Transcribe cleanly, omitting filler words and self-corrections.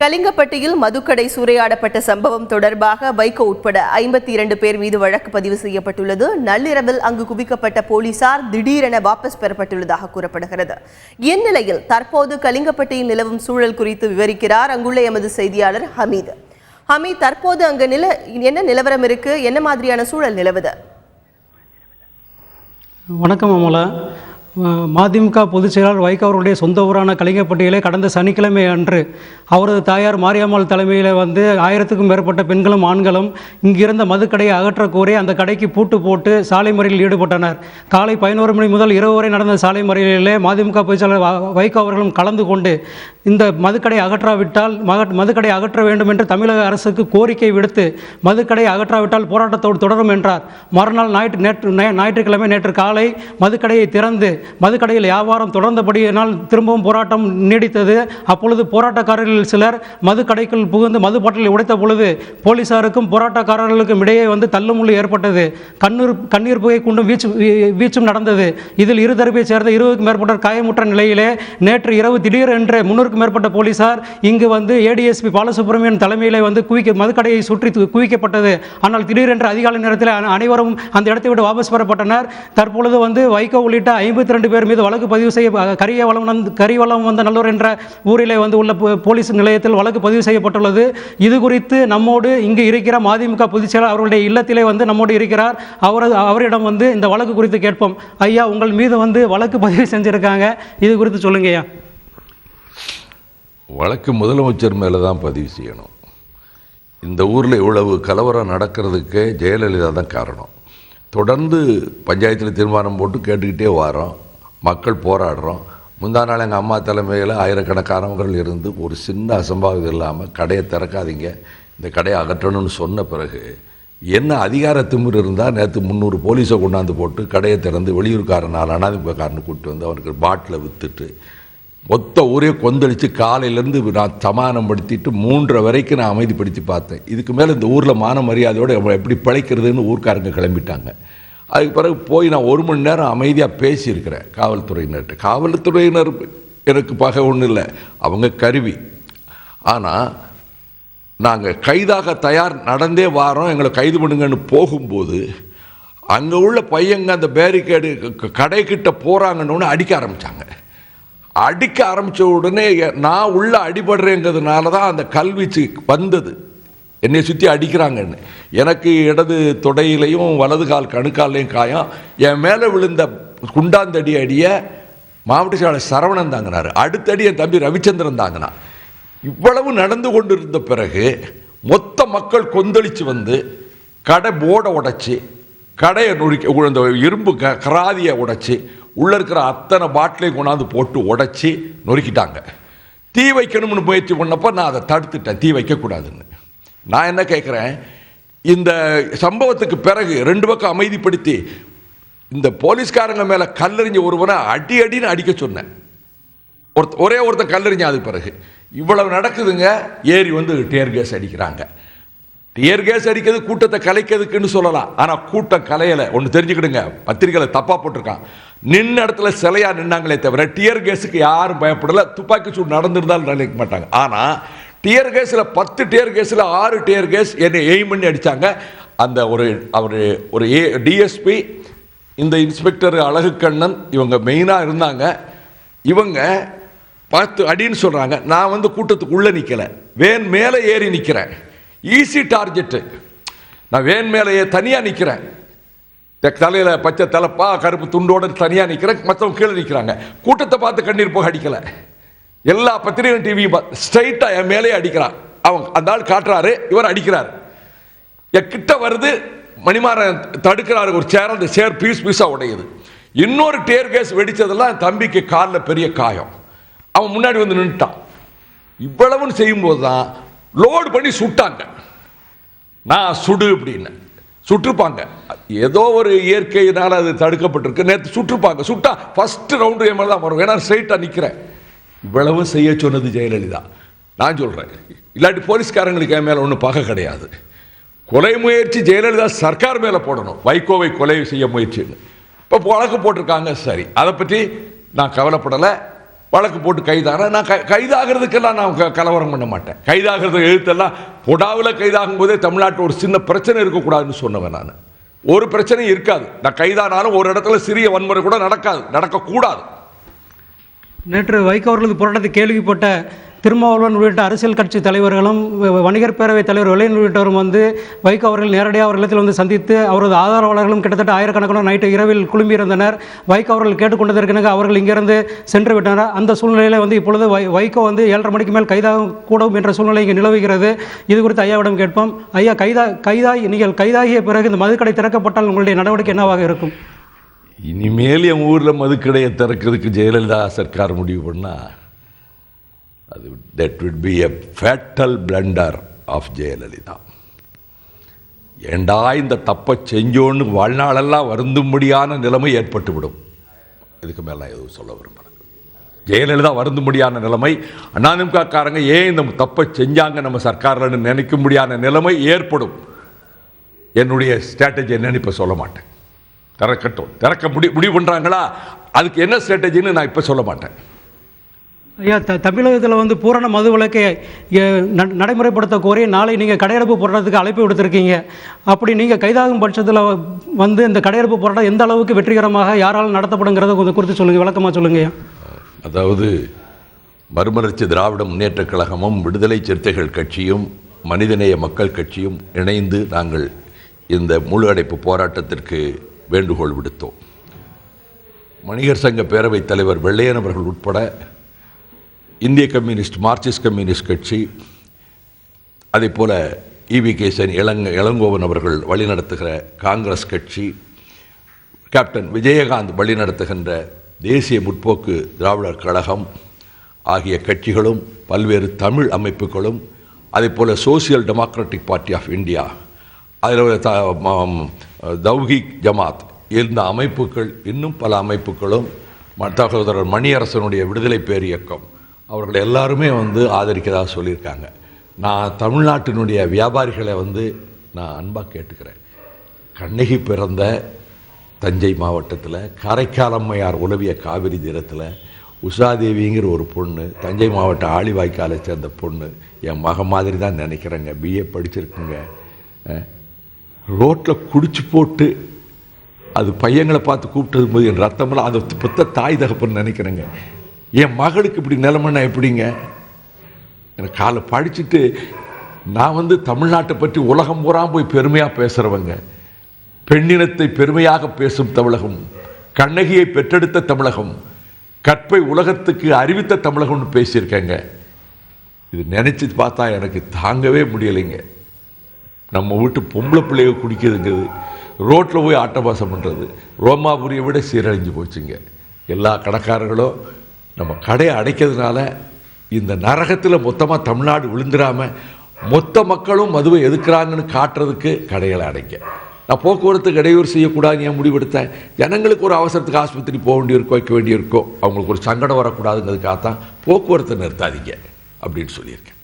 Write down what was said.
கலிங்கப்பட்டியில் மதுக்கடை சூறையாடப்பட்ட சம்பவம் தொடர்பாக வைகோ உட்பட 52 பேர் மீது வழக்கு பதிவு செய்யப்பட்டுள்ளது. நள்ளிரவில் அங்கு குவிக்கப்பட்ட போலீசார் திடீரென வாபஸ் பெறப்பட்டுள்ளதாக கூறப்படுகிறது. இந்நிலையில் தற்போது கலிங்கப்பட்டியில் நிலவும் சூழல் குறித்து விவரிக்கிறார் அங்குள்ள எமது செய்தியாளர் ஹமீத். தற்போது அங்கு என்ன நிலவரம் இருக்கு, என்ன மாதிரியான சூழல் நிலவுது? வணக்கம் அமலா. மதிமுக பொதுச் செயலாளர் வைகோ அவருடைய சொந்த ஊரான கலிங்கப்பட்டியிலே கடந்த சனிக்கிழமை அன்று அவரது தாயார் மாரியம்மாள் தலைமையில் 1000க்கும் மேற்பட்ட பெண்களும் ஆண்களும் இங்கிருந்த மதுக்கடையை அகற்ற கோரி அந்த கடைக்கு பூட்டு போட்டு சாலை மறியலில் ஈடுபட்டனர். காலை 11 மணி முதல் இரவு வரை நடந்த சாலை மறியலிலே மதிமுக பொதுச் செயலாளர் வைகோ அவர்களும் கலந்து கொண்டு இந்த மதுக்கடை அகற்ற வேண்டும் என்று தமிழக அரசுக்கு கோரிக்கை விடுத்து மதுக்கடை அகற்றாவிட்டால் போராட்டத்தோடு தொடரும் என்றார். மறுநாள் ஞாயிற்றுக்கிழமை நேற்று காலை மதுக்கடையை திறந்து மதுக்கடையில் வியாபாரம் தொடர்ந்தபடியினால் திரும்பவும் போராட்டம் நீடித்தது. அப்பொழுது போராட்டக்காரர்கள் சிலர் மதுக்கடைக்குள் புகுந்து மது பாட்டிலை உடைத்த பொழுது போலீசாருக்கும் போராட்டக்காரர்களுக்கும் இடையே தள்ளுமுள்ளு ஏற்பட்டது. கண்ணீர் புகை கொண்டும் வீச்சும் நடந்தது. இதில் இருதரப்பை சேர்ந்த 20க்கும் மேற்பட்ட காயமுற்ற நிலையிலே நேற்று இரவு திடீரென்று 300க்கும் மேற்பட்ட போலீசார் இங்கு ஏடிஎஸ்பி பாலசுப்ரமணியன் தலைமையிலே மதுக்கடையை சுற்றி குவிக்கப்பட்டது. ஆனால் திடீரென்று அதிகாலை நேரத்தில் அனைவரும் அந்த இடத்தை விட்டு வாபஸ் பெறப்பட்டனர். தற்பொழுது வைகோ உள்ளிட்ட 52 பேர் மீது வழக்கு பதிவு செய்ய கரியவளம் நல்லூர் என்ற ஊரிலே உள்ள போலீஸ் நிலையத்தில் வழக்கு பதிவு செய்யப்பட்டுள்ளது. இது குறித்து நம்மோடு இங்கு இருக்கிற மதிமுக பொதுச் செயலாளர் அவருடைய இல்லத்திலே நம்மோடு இருக்கிறார். அவரிடம் இந்த வழக்கு குறித்து கேட்போம். ஐயா, உங்கள் மீது வழக்கு பதிவு செஞ்சிருக்காங்க, இது குறித்து சொல்லுங்க ஐயா. வழக்கு முதலமைச்சர் மேலே தான் பதிவு செய்யணும். இந்த ஊரில் இவ்வளவு கலவரம் நடக்கிறதுக்கு ஜெயலலிதா தான் காரணம். தொடர்ந்து பஞ்சாயத்தில் தீர்மானம் போட்டு கேட்டுக்கிட்டே வரோம், மக்கள் போராடுறோம். முந்தா நாள் எங்கள் அம்மா தலைமையில் ஆயிரக்கணக்கானவர்கள் இருந்து ஒரு சின்ன அசம்பாவிதம் இல்லாமல் கடையை திறக்காதீங்க, இந்த கடையை அகற்றணும்னு சொன்ன பிறகு என்ன அதிகார திமிர் இருந்தால் நேற்று 300 போலீஸை கொண்டாந்து போட்டு கடையை திறந்து வெளியூர்காரன் 4 அனாதிபக்காரனை கூப்பிட்டு அவனுக்கு பாட்டில் விற்றுட்டு மொத்த ஊரே கொந்தளித்து காலையிலேருந்து நான் சமாதானப்படுத்திட்டு 3:30 வரைக்கும் நான் அமைதிப்படுத்தி பார்த்தேன். இதுக்கு மேலே இந்த ஊரில் மான மரியாதையோடு எப்படி பிழைக்கிறதுன்னு ஊர்க்காரங்க கிளம்பிட்டாங்க. அதுக்கு பிறகு போய் நான் 1 மணி நேரம் அமைதியாக பேசியிருக்கிறேன் காவல்துறையினர்கிட்ட. காவல்துறையினர் எனக்கு பகை ஒன்றும் இல்லை, அவங்க கருவி. ஆனால் நாங்கள் கைதாக தயார் நடந்தே வாரோம், எங்களை கைது பண்ணுங்கன்னு போகும்போது அங்கே உள்ள பையங்க அந்த பேரிகேடு கடைக்கிட்ட போகிறாங்கன்னு அடிக்க ஆரம்பித்தாங்க. அடிக்க ஆரம்பித்த உடனே நான் உள்ள அடிபடுறேங்கிறதுனால தான் அந்த கல்வீச்சு வந்தது. என்னை சுற்றி அடிக்கிறாங்கன்னு எனக்கு இடது தொடையிலையும் வலது கால் கணுக்கால்லையும் காயம். என் மேலே விழுந்த குண்டாந்தடி அடியை மாவட்ட செயலாளர் சரவணன் தாங்கினார், அடுத்தடி என் தம்பி ரவிச்சந்திரன் தாங்கினா. இவ்வளவு நடந்து கொண்டு இருந்த பிறகு மொத்த மக்கள் கொந்தளித்து கடை போர்டை உடைச்சி, கடையை நொறுக்கி, இரும்பு கராதியை உடைச்சி, உள்ளே இருக்கிற அத்தனை பாட்டிலையும் கொண்டாந்து போட்டு உடைச்சி நொறுக்கிட்டாங்க. தீ வைக்கணும்னு முயற்சி பண்ணப்போ நான் அதை தடுத்துட்டேன், தீ வைக்கக்கூடாதுன்னு. நான் என்ன கேட்குறேன், இந்த சம்பவத்துக்கு பிறகு 2 பக்கம் அமைதிப்படுத்தி இந்த போலீஸ்காரங்க மேலே கல்லெறிஞ்ச ஒருவனை அடின்னு அடிக்க சொன்னேன். ஒரே ஒருத்தன் கல்லெறிஞ்ச. அதுக்கு பிறகு இவ்வளவு நடக்குதுங்க. ஏறி டியர் கேஸ் அடிக்கிறாங்க. டியர் கேஸ் அடிக்கிறது கூட்டத்தை கலைக்கிறதுக்குன்னு சொல்லலாம், ஆனால் கூட்டம் கலையலை. ஒன்று தெரிஞ்சுக்கிடுங்க, பத்திரிகையில் தப்பாக போட்டிருக்கான். நின்ன இடத்துல சிலையாக நின்னாங்களே தவிர டியர் கேஸுக்கு யாரும் பயப்படலை. துப்பாக்கி சூடு நடந்திருந்தாலும் நினைக்க மாட்டாங்க. ஆனால் டியர் கேஸில் 10 டியர் கேஸில் 6 டியர் கேஸ் என்னை எய்ம் பண்ணி அடித்தாங்க. அந்த ஒரு டிஎஸ்பி, இந்த இன்ஸ்பெக்டர் அழகுக்கண்ணன், இவங்க மெயினாக இருந்தாங்க. இவங்க பார்த்து அடின்னு சொல்கிறாங்க. நான் கூட்டத்துக்கு உள்ளே நிற்கலை, வேன் மேலே ஏறி நிற்கிறேன். Easy target. நான் வேன் மேலே தனியாக நிற்கிறேன், தலையில் பச்சை தலைப்பா கருப்பு துண்டோடு தனியாக நிற்கிறேன், மற்றவங்க கீழே நிற்கிறாங்க. கூட்டத்தை பார்த்து கண்ணீர் போக அடிக்கலை. எல்லா பத்திரிகையும் டிவியும் ஸ்ட்ரைட்டாக என் மேலே அடிக்கிறான். அவங்க அந்த ஆள் காட்டுறாரு, இவர் அடிக்கிறார். என் கிட்ட வருது, மணிமாறன் தடுக்கிறாரு. ஒரு சேர், அந்த சேர் பீஸாக உடையுது. இன்னொரு டியர் கேஸ் வெடித்ததெல்லாம் என் தம்பிக்கு காலில் பெரிய காயம். அவன் முன்னாடி நின்றுட்டான். இவ்வளவுன்னு செய்யும்போது தான் லோடு பண்ணி சுட்டாங்க. நான் சுடு அப்படின்னு சுற்றுப்பாங்க. ஏதோ ஒரு இயற்கையினால் அது தடுக்கப்பட்டிருக்கு. நேற்று சுற்றுப்பாங்க. சுட்டா ஃபர்ஸ்ட் ரவுண்டு என் மேலே தான் வரும், ஏன்னா ஸ்ட்ரைட்டாக நிற்கிறேன். இவ்வளவு செய்ய சொன்னது ஜெயலலிதா. நான் சொல்கிறேன், இல்லாட்டி போலீஸ்காரங்களுக்கு என் மேலே ஒன்றும் பகை கிடையாது. கொலை முயற்சி ஜெயலலிதா சர்க்கார் மேலே போடணும், வைகோவை கொலை செய்ய முயற்சின்னு. இப்போ வழக்கு போட்டிருக்காங்க. சரி, அதை பற்றி நான் கவலைப்படலை. வழக்கு போட்டு கைதானா நான் கைதாகிறதுக்கெல்லாம் நான் கலவரம் பண்ண மாட்டேன். கைதாகிறது எழுத்தெல்லாம் பொடாவில் கைதாகும் போதே தமிழ்நாட்டில் ஒரு சின்ன பிரச்சனை இருக்கக்கூடாதுன்னு சொன்னவன் நான். ஒரு பிரச்சனையும் இருக்காது. நான் கைதானாலும் ஒரு இடத்துல சிறிய வன்முறை கூட நடக்கக்கூடாது. நேற்று வைகோ அவர்களது போராட்டத்தை கேள்விப்பட்ட திருமாவளவன் உள்ளிட்ட அரசியல் கட்சி தலைவர்களும் வணிகர் பேரவைத் தலைவர் வெள்ளையன் உள்ளிட்டவரும் வைகோ அவர்கள் நேரடியாக அவர்களிடத்தில் சந்தித்து அவரது ஆதரவாளர்களும் கிட்டத்தட்ட ஆயிரக்கணக்கான நைட்டு இரவில் குழும்பியிருந்தனர். வைகோ அவர்கள் கேட்டுக்கொண்டதற்கெனக அவர்கள் இங்கிருந்து சென்று விட்டனர். அந்த சூழ்நிலையில் இப்பொழுது வைகோ 7:30 மணிக்கு மேல் கைதாக கூடும் என்ற சூழ்நிலை இங்கே நிலவுகிறது. இது குறித்து ஐயாவிடம் கேட்போம். ஐயா, நீங்கள் கைதாகிய பிறகு இந்த மதுக்கடை திறக்கப்பட்டால் உங்களுடைய நடவடிக்கை என்னவாக இருக்கும்? இனிமேல் என் ஊரில் மதுக்கடையை திறக்கிறதுக்கு ஜெயலலிதா சர்க்கார் முடிவு பண்ணால் அது that would be a fatal blunder of Jayalalithaa. ஏண்டா இந்த தப்பை செஞ்சோன்னு வாழ்நாளெல்லாம் வருந்தும்படியான நிலைமை ஏற்பட்டுவிடும். இதுக்கு மேலே எதுவும் சொல்ல விரும்புகிறேன். ஜெயலலிதா வருந்தும்படியான நிலைமை, அதிமுககாரங்க ஏன் இந்த தப்பை செஞ்சாங்க நம்ம சர்க்காரில் நினைக்கும்படியான நிலைமை ஏற்படும். என்னுடைய ஸ்ட்ராட்டஜி என்னன்னு இப்போ சொல்ல மாட்டேன். திறக்க முடிவு பண்ணுறாங்களா, அதுக்கு என்ன ஸ்ட்ராட்டஜின்னு நான் இப்போ சொல்ல மாட்டேன். ஐயா, தமிழகத்தில் பூரண மது விலக்கை நடைமுறைப்படுத்த கோரி நாளை நீங்கள் கடையெடுப்பு போராட்டத்துக்கு அழைப்பு விடுத்திருக்கீங்க. அப்படி நீங்கள் கைதாகும் பட்சத்தில் இந்த கடையெடுப்பு போராட்டம் எந்த அளவுக்கு வெற்றிகரமாக யாரால் நடத்தப்படுங்கிறத கொஞ்சம் குறித்து சொல்லுங்கள், விளக்கமாக சொல்லுங்க. அதாவது மறுமலர்ச்சி திராவிட முன்னேற்றக் கழகமும் விடுதலை சிறுத்தைகள் கட்சியும் மனிதநேய மக்கள் கட்சியும் இணைந்து நாங்கள் இந்த முழு அடைப்பு போராட்டத்திற்கு வேண்டுகோள் விடுத்தோம். வணிகர் சங்க பேரவைத் தலைவர் வெள்ளையன் அவர்கள் உட்பட இந்திய கம்யூனிஸ்ட், மார்க்சிஸ்ட் கம்யூனிஸ்ட் கட்சி, அதே போல் EV.K. இளங்கோவன் அவர்கள் வழிநடத்துகிற காங்கிரஸ் கட்சி, கேப்டன் விஜயகாந்த் வழிநடத்துகின்ற தேசிய முற்போக்கு திராவிடர் கழகம் ஆகிய கட்சிகளும் பல்வேறு தமிழ் அமைப்புகளும், அதே போல் social democratic party of India, அதில் தௌஹீக் ஜமாத், இந்த அமைப்புகள் இன்னும் பல அமைப்புகளும், சகோதரர் மணியரசனுடைய விடுதலை பேர் இயக்கம், அவர்கள் எல்லாருமே ஆதரிக்கிறதாக சொல்லியிருக்காங்க. நான் தமிழ்நாட்டினுடைய வியாபாரிகளை நான் அன்பாக கேட்டுக்கிறேன். கண்ணகி பிறந்த தஞ்சை மாவட்டத்தில் காரைக்காலம்மையார் உலவிய காவிரி தீரத்தில் உஷாதேவிங்கிற ஒரு பொண்ணு, தஞ்சை மாவட்டம் ஆழிவாய்க்காலை சேர்ந்த பொண்ணு, என் மக மாதிரி தான் நினைக்கிறேங்க, BA படிச்சிருக்குங்க. ரோட்டில் குடிச்சு போட்டு அது பையங்களை பார்த்து கூப்பிட்டது போது என் ரத்தமெல்லாம் அதை புத்த தாய் தகப்பன்னு நினைக்கிறேங்க. என் மகளுக்கு இப்படி நிலைமைன்னா எப்படிங்க? எனக்கு காலை படிச்சுட்டு நான் தமிழ்நாட்டை பற்றி உலகம் பூரா போய் பெருமையாக பேசுகிறவங்க, பெண்ணினத்தை பெருமையாக பேசும் தமிழகம், கண்ணகியை பெற்றெடுத்த தமிழகம், கற்பை உலகத்துக்கு அறிவித்த தமிழகம்னு பேசியிருக்கேங்க. இது நினச்சி பார்த்தா எனக்கு தாங்கவே முடியலைங்க. நம்ம வீட்டு பொம்பளை பிள்ளைய குடிக்கிறதுங்கிறது, ரோட்டில் போய் ஆட்டபாசம் பண்ணுறது ரோமாபுரியை விட சீரழிஞ்சு போச்சுங்க. எல்லா கடைக்காரர்களும் நம்ம கடையை அடைக்கிறதுனால இந்த நரகத்தில் மொத்தமாக தமிழ்நாடு விழுந்துடாமல் மொத்த மக்களும் மதுவை எதுக்குறாங்கன்னு காட்டுறதுக்கு கடைகளை அடைக்க. நான் போக்குவரத்துக்கு இடையூறு செய்யக்கூடாதுன்னு ஏன் முடிவெடுத்தேன்? ஜனங்களுக்கு ஒரு அவசரத்துக்கு ஆஸ்பத்திரி போக வேண்டியிருக்கோ, வைக்க வேண்டியிருக்கோ, அவங்களுக்கு ஒரு சங்கடம் வரக்கூடாதுங்கிறதுக்காகத்தான் போக்குவரத்தை நிறுத்தாதீங்க அப்படின்னு சொல்லியிருக்கேன்.